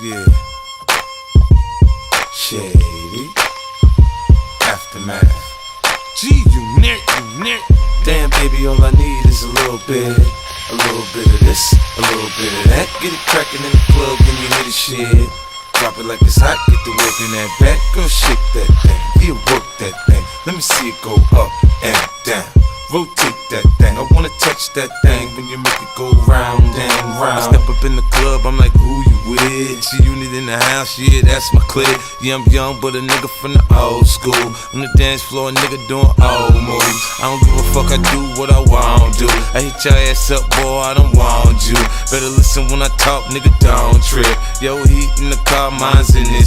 Yeah. Shady. Aftermath. G-Unit. Damn, baby, all I need is a little bit of this, a little bit of that. Get it crackin' in the club when you hear the shit. Drop it like it's hot, get the work in that back. Girl, shake that thing, yeah, work that thing. Let me see it go up and down. Rotate that thing, I wanna touch that thing when you make it go round and round. I step up in the club, I'm like, who you with? G-Unit in the house, yeah, that's my clique. Yeah, I'm young, but a nigga from the old school. On the dance floor, a nigga doing old moves. I don't give a fuck, I do what I want to. I hit your ass up, boy, I don't want you. Better listen when I talk, nigga, don't trip. Yo, heat in the car, mine's in this.